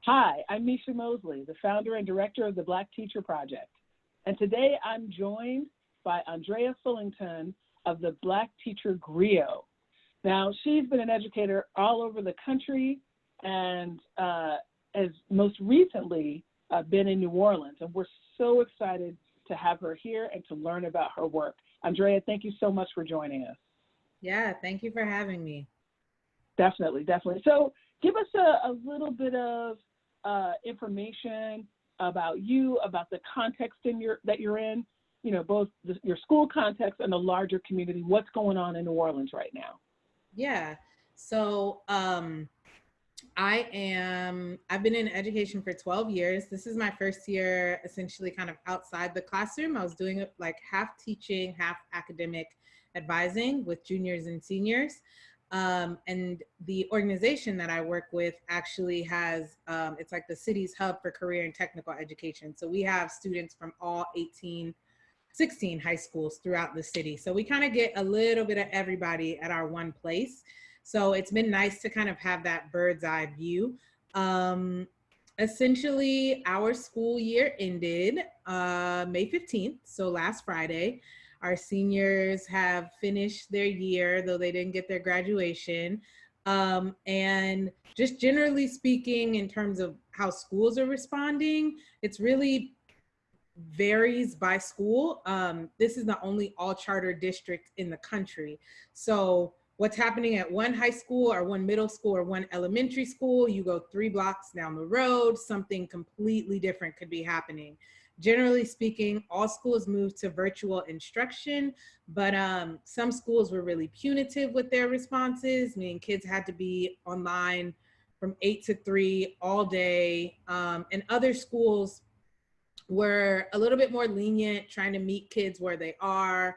Hi, I'm Micia Mosely, the founder and director of the Black Teacher Project. And today I'm joined by Andrea Fullington of the Black Teacher Griot. Now, she's been an educator all over the country and has most recently been in New Orleans. And we're so excited to have her here and to learn about her work. Andrea, thank you so much for joining us. Yeah, thank you for having me. Definitely, definitely. So give us a little bit of information about you, about the context that you're in, you know, both your school context and the larger community. What's going on in New Orleans right now? Yeah, so I've been in education for 12 years. This is my first year essentially kind of outside the classroom. I was doing it like half teaching, half academic advising with juniors and seniors. And the organization that I work with actually has, it's like the city's hub for career and technical education. So we have students from all 16 high schools throughout the city. So we kind of get a little bit of everybody at our one place. So it's been nice to kind of have that bird's eye view. Essentially, our school year ended May 15th, so last Friday. Our seniors have finished their year, though they didn't get their graduation. And just generally speaking, in terms of how schools are responding, it's really varies by school. This is the only all charter district in the country. So what's happening at one high school or one middle school or one elementary school, you go 3 blocks down the road, something completely different could be happening. Generally speaking, all schools moved to virtual instruction, but some schools were really punitive with their responses, meaning kids had to be online from 8 to 3 all day. And other schools were a little bit more lenient, trying to meet kids where they are,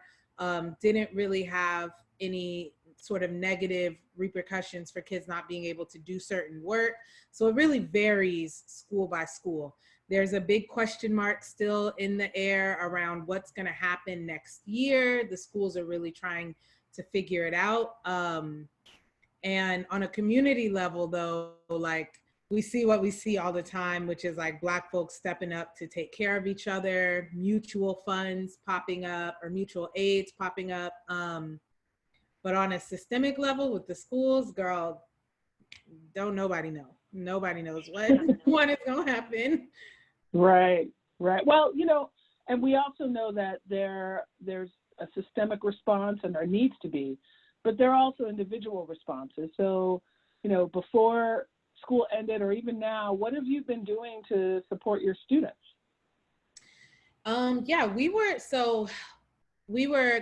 didn't really have any sort of negative repercussions for kids not being able to do certain work. So it really varies school by school. There's a big question mark still in the air around what's going to happen next year. The schools are really trying to figure it out. And on a community level, though, like we see what we see all the time, which is like Black folks stepping up to take care of each other, mutual funds popping up or mutual aids popping up. But on a systemic level with the schools, girl, don't nobody know. Nobody knows what is going to happen. Right, right. Well, you know, and we also know that there's a systemic response, and there needs to be, but there are also individual responses. So, you know, before school ended or even now, what have you been doing to support your students? Yeah, we were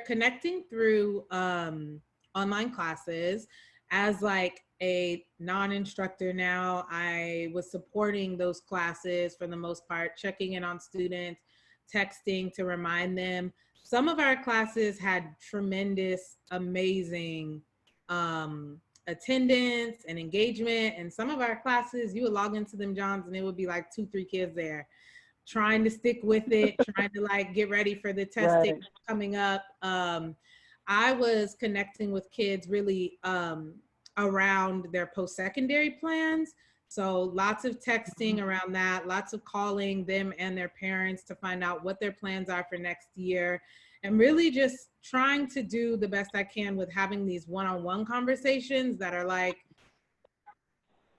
connecting through online classes. As like a non-instructor now, I was supporting those classes for the most part, checking in on students, texting to remind them. Some of our classes had tremendous, amazing attendance and engagement. And some of our classes, you would log into them, Johns, and it would be like 2-3 kids there trying to stick with it, trying to like get ready for the testing coming up. I was connecting with kids really around their post-secondary plans. So lots of texting around that, lots of calling them and their parents to find out what their plans are for next year, and really just trying to do the best I can with having these one-on-one conversations that are like,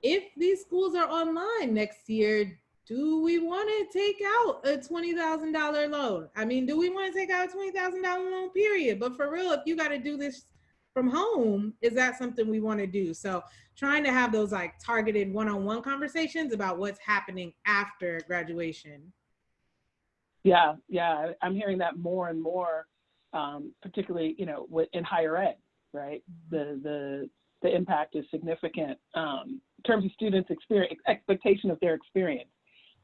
if these schools are online next year, do we want to take out a $20,000 loan? I mean, do we want to take out a $20,000 loan, period? But for real, if you got to do this from home, is that something we want to do? So trying to have those like targeted one-on-one conversations about what's happening after graduation. Yeah, I'm hearing that more and more, particularly, you know, in higher ed, right? The impact is significant in terms of students' expectation of their experience.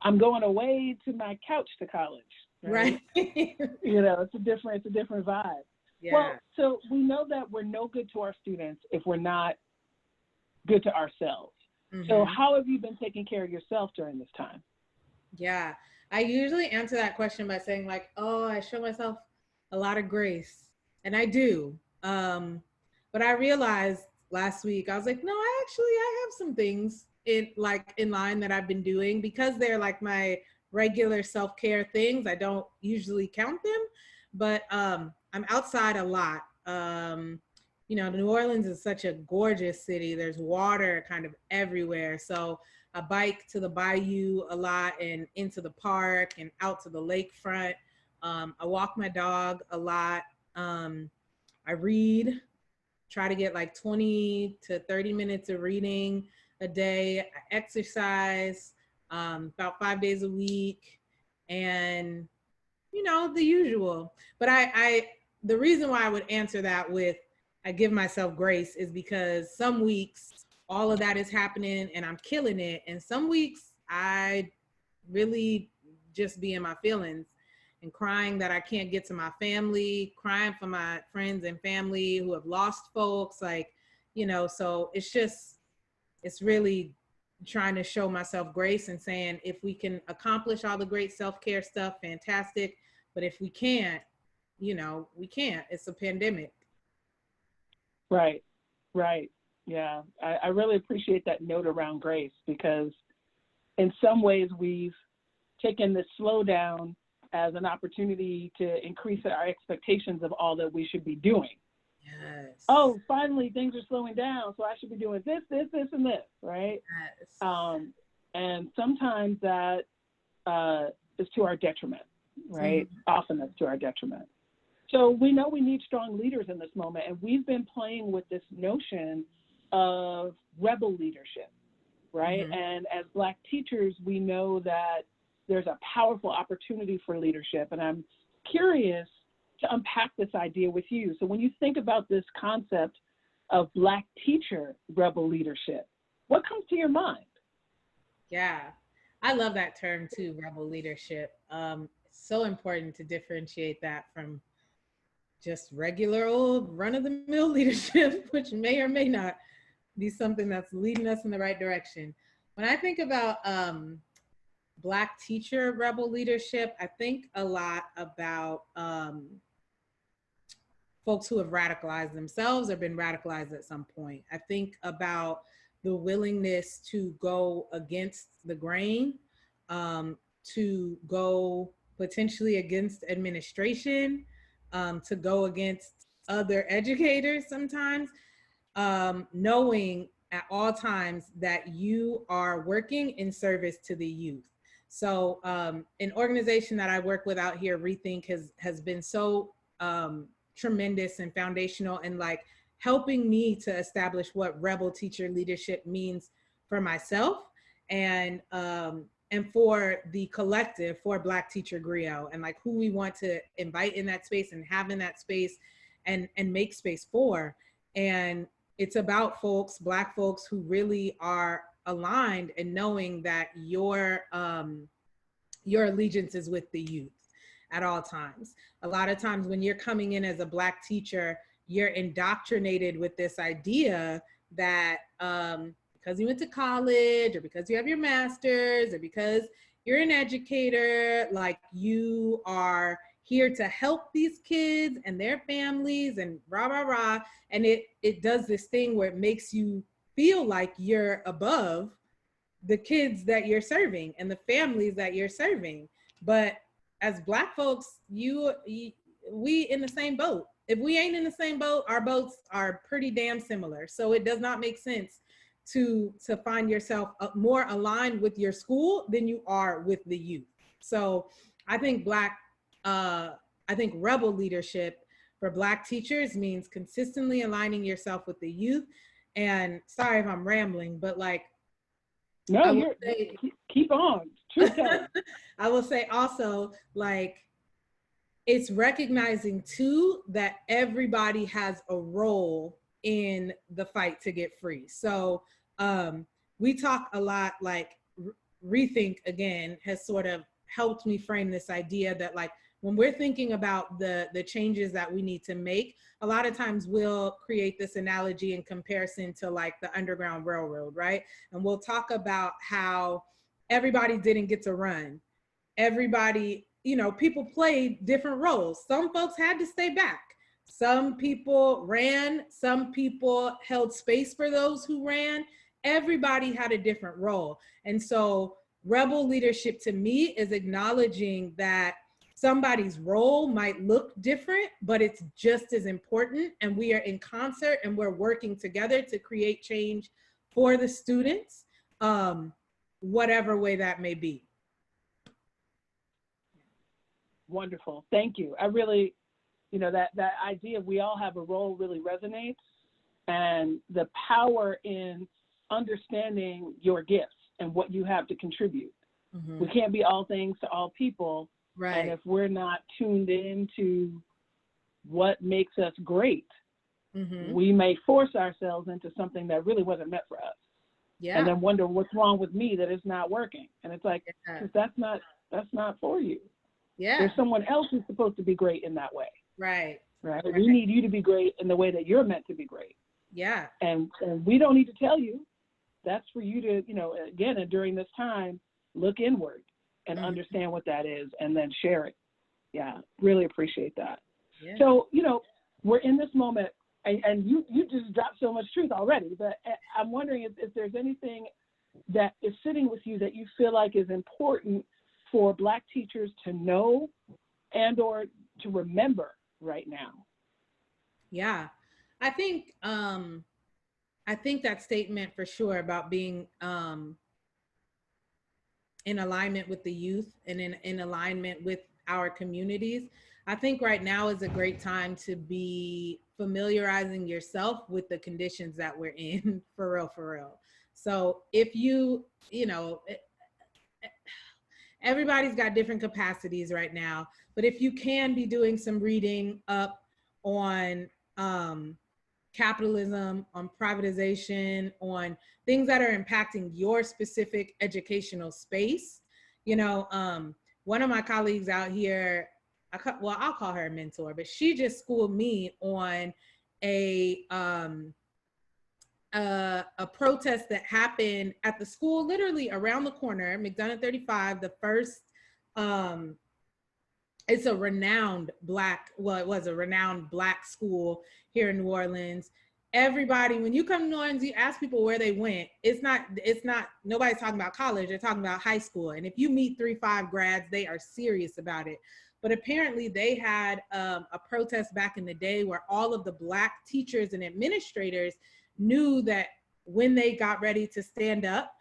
I'm going away to my couch to college, right? You know, it's a different vibe. Yeah. Well, so we know that we're no good to our students if we're not good to ourselves. Mm-hmm. So how have you been taking care of yourself during this time? Yeah, I usually answer that question by saying like, oh, I show myself a lot of grace, and I do. But I realized last week, I was like, no, I have some things in line that I've been doing because they're like my regular self-care things. I don't usually count them, but I'm outside a lot. New Orleans is such a gorgeous city. There's water kind of everywhere. So I bike to the bayou a lot and into the park and out to the lakefront. I walk my dog a lot. I read, try to get like 20 to 30 minutes of reading a day. I exercise about 5 days a week, and the usual. But the reason why I would answer that with I give myself grace is because some weeks all of that is happening and I'm killing it, and some weeks I really just be in my feelings and crying that I can't get to my family, crying for my friends and family who have lost folks, so it's really trying to show myself grace and saying, if we can accomplish all the great self-care stuff, fantastic. But if we can't, we can't. It's a pandemic. Right. Yeah. I really appreciate that note around grace, because in some ways we've taken the slowdown as an opportunity to increase our expectations of all that we should be doing. Yes. Oh, finally things are slowing down, so I should be doing this, and this, right? Yes. And sometimes that is to our detriment, right? Mm-hmm. Often that's to our detriment. So we know we need strong leaders in this moment, and we've been playing with this notion of rebel leadership, right? Mm-hmm. And as Black teachers, we know that there's a powerful opportunity for leadership, and I'm curious to unpack this idea with you. So when you think about this concept of Black teacher rebel leadership, what comes to your mind? Yeah, I love that term too, rebel leadership. It's so important to differentiate that from just regular old run-of-the-mill leadership, which may or may not be something that's leading us in the right direction. When I think about Black teacher rebel leadership, I think a lot about folks who have radicalized themselves or been radicalized at some point. I think about the willingness to go against the grain, to go potentially against administration, to go against other educators sometimes, knowing at all times that you are working in service to the youth. So an organization that I work with out here, Rethink, has been so tremendous and foundational and like helping me to establish what rebel teacher leadership means for myself and for the collective, for Black Teacher Griot, and like who we want to invite in that space and have in that space and make space for. And it's about folks, Black folks, who really are aligned and knowing that your allegiance is with the youth at all times. A lot of times when you're coming in as a Black teacher, you're indoctrinated with this idea that because you went to college or because you have your master's or because you're an educator, like you are here to help these kids and their families and rah, rah, rah. And it does this thing where it makes you feel like you're above the kids that you're serving and the families that you're serving. But as Black folks, we in the same boat. If we ain't in the same boat, our boats are pretty damn similar. So it does not make sense to find yourself more aligned with your school than you are with the youth. So I think rebel leadership for Black teachers means consistently aligning yourself with the youth. And sorry if I'm rambling, but like, no, keep on. I will say also, like, it's recognizing too that everybody has a role in the fight to get free. So we talk a lot, like Rethink again has sort of helped me frame this idea that like when we're thinking about the changes that we need to make, a lot of times we'll create this analogy in comparison to like the Underground Railroad, right? And we'll talk about how everybody didn't get to run. Everybody, people played different roles. Some folks had to stay back. Some people ran, some people held space for those who ran, everybody had a different role. And so rebel leadership to me is acknowledging that somebody's role might look different, but it's just as important. And we are in concert and we're working together to create change for the students, whatever way that may be. Wonderful. Thank you. I really, that idea of we all have a role really resonates, and the power in understanding your gifts and what you have to contribute. Mm-hmm. We can't be all things to all people. Right. And if we're not tuned into what makes us great, mm-hmm. we may force ourselves into something that really wasn't meant for us. Yeah. And then wonder what's wrong with me that it's not working. And it's like, because that's not for you. Yeah. There's someone else who's supposed to be great in that way. Right. Right. We need you to be great in the way that you're meant to be great. Yeah. And we don't need to tell you. That's for you to, again, and during this time, look inward and mm-hmm. understand what that is and then share it. Yeah. Really appreciate that. Yeah. So, we're in this moment, and you just dropped so much truth already, but I'm wondering if there's anything that is sitting with you that you feel like is important for Black teachers to know and or to remember right now. Yeah, I think that statement for sure about being in alignment with the youth and in alignment with our communities. I think right now is a great time to be familiarizing yourself with the conditions that we're in, for real. So if everybody's got different capacities right now, but if you can be doing some reading up on capitalism, on privatization, on things that are impacting your specific educational space. One of my colleagues out here, I'll call her a mentor, but she just schooled me on a protest that happened at the school literally around the corner, McDonough 35, the first, it's a renowned it was a renowned Black school here in New Orleans. Everybody, when you come to New Orleans, you ask people where they went. It's not, nobody's talking about college, they're talking about high school. And if you meet 3-5 grads, they are serious about it. But apparently they had a protest back in the day where all of the Black teachers and administrators knew that when they got ready to stand up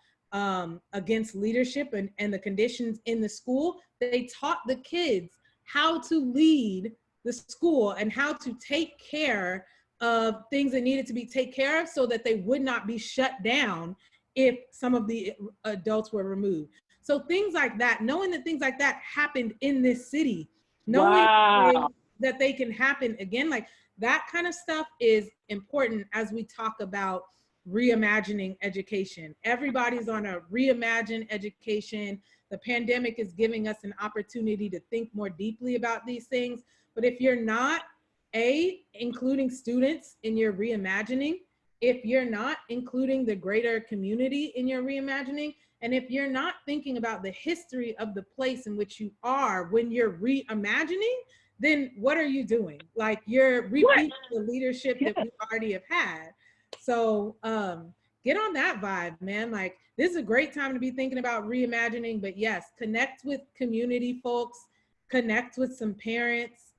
against leadership and the conditions in the school, they taught the kids how to lead the school and how to take care of things that needed to be taken care of so that they would not be shut down if some of the adults were removed. So things like that, knowing that things like that happened in this city, knowing that they can happen again, like that kind of stuff is important as we talk about reimagining education. Everybody's on a reimagine education. The pandemic is giving us an opportunity to think more deeply about these things. But if you're not, including students in your reimagining, if you're not including the greater community in your reimagining, and if you're not thinking about the history of the place in which you are when you're reimagining, then what are you doing? Like you're repeating the leadership that we already have had. So get on that vibe, man. Like this is a great time to be thinking about reimagining, but yes, connect with community folks, connect with some parents,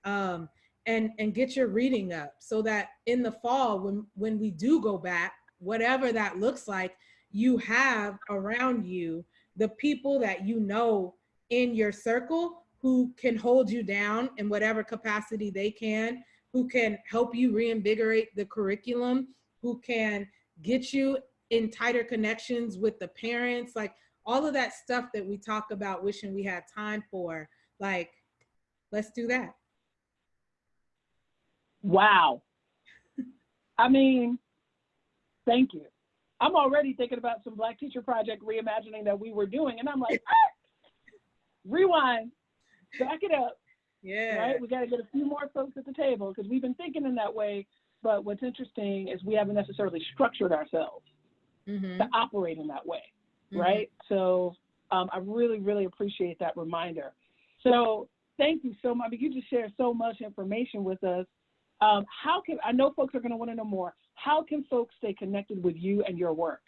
and get your reading up so that in the fall, when we do go back, whatever that looks like, you have around you the people that you know in your circle who can hold you down in whatever capacity they can, who can help you reinvigorate the curriculum, who can get you in tighter connections with the parents, like all of that stuff that we talk about wishing we had time for, like, let's do that. Wow. I mean, thank you. I'm already thinking about some Black Teacher Project reimagining that we were doing, and I'm like, rewind, back it up. Yeah. Right? We got to get a few more folks at the table because we've been thinking in that way. But what's interesting is we haven't necessarily structured ourselves to operate in that way, right? So I really, really appreciate that reminder. So thank you so much. You just shared so much information with us. I know folks are going to want to know more. How can folks stay connected with you and your work?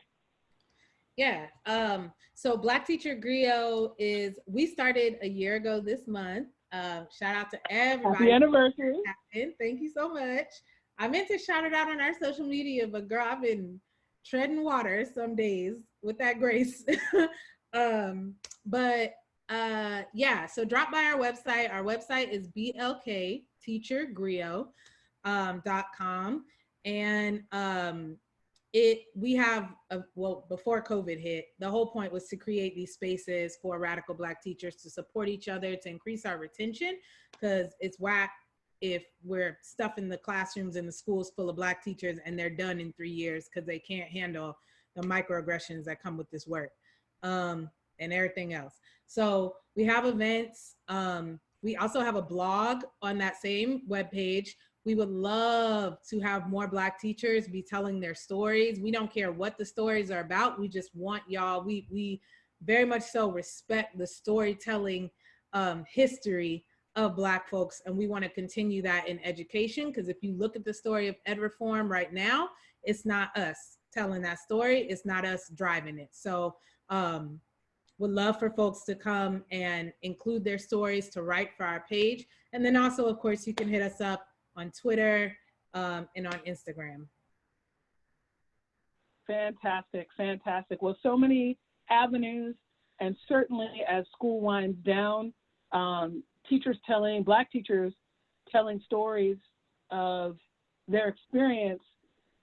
Yeah. So Black Teacher Griot we started a year ago this month. Shout out to everybody. Happy anniversary. Thank you so much. I meant to shout it out on our social media, but girl, I've been treading water some days with that grace. But yeah, so drop by our website. Our website is blkteachergriot.com. And we have before COVID hit, the whole point was to create these spaces for radical Black teachers to support each other, to increase our retention, because it's whack if we're stuffing the classrooms in the schools full of Black teachers and they're done in 3 years because they can't handle the microaggressions that come with this work, and everything else. So we have events. We also have a blog on that same webpage. We would love to have more Black teachers be telling their stories. We don't care what the stories are about. We just want y'all, we very much so respect the storytelling history of Black folks. And we want to continue that in education, because if you look at the story of ed reform right now, it's not us telling that story. It's not us driving it. So would love for folks to come and include their stories, to write for our page. And then also, of course, you can hit us up on Twitter and on Instagram. Fantastic, fantastic. Well, so many avenues, and certainly as school winds down, Black teachers telling stories of their experience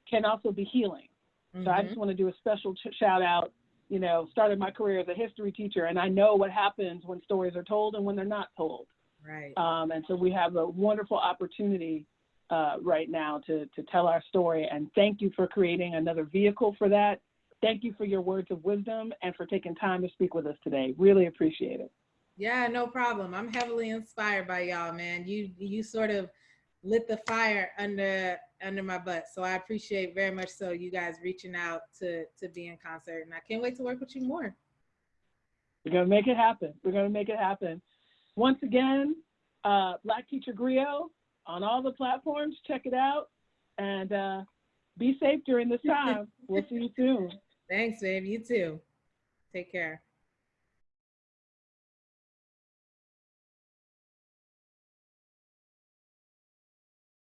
can also be healing. Mm-hmm. So I just want to do a special shout out. You know, started my career as a history teacher, and I know what happens when stories are told and when they're not told. Right. And so we have a wonderful opportunity right now to tell our story. And thank you for creating another vehicle for that. Thank you for your words of wisdom and for taking time to speak with us today. Really appreciate it. Yeah, no problem. I'm heavily inspired by y'all, man. You sort of lit the fire under my butt. So I appreciate very much so you guys reaching out to be in concert. And I can't wait to work with you more. We're going to make it happen. We're going to make it happen. Once again, Black Teacher Griot on all the platforms. Check it out. And be safe during this time. We'll see you soon. Thanks, babe. You too. Take care.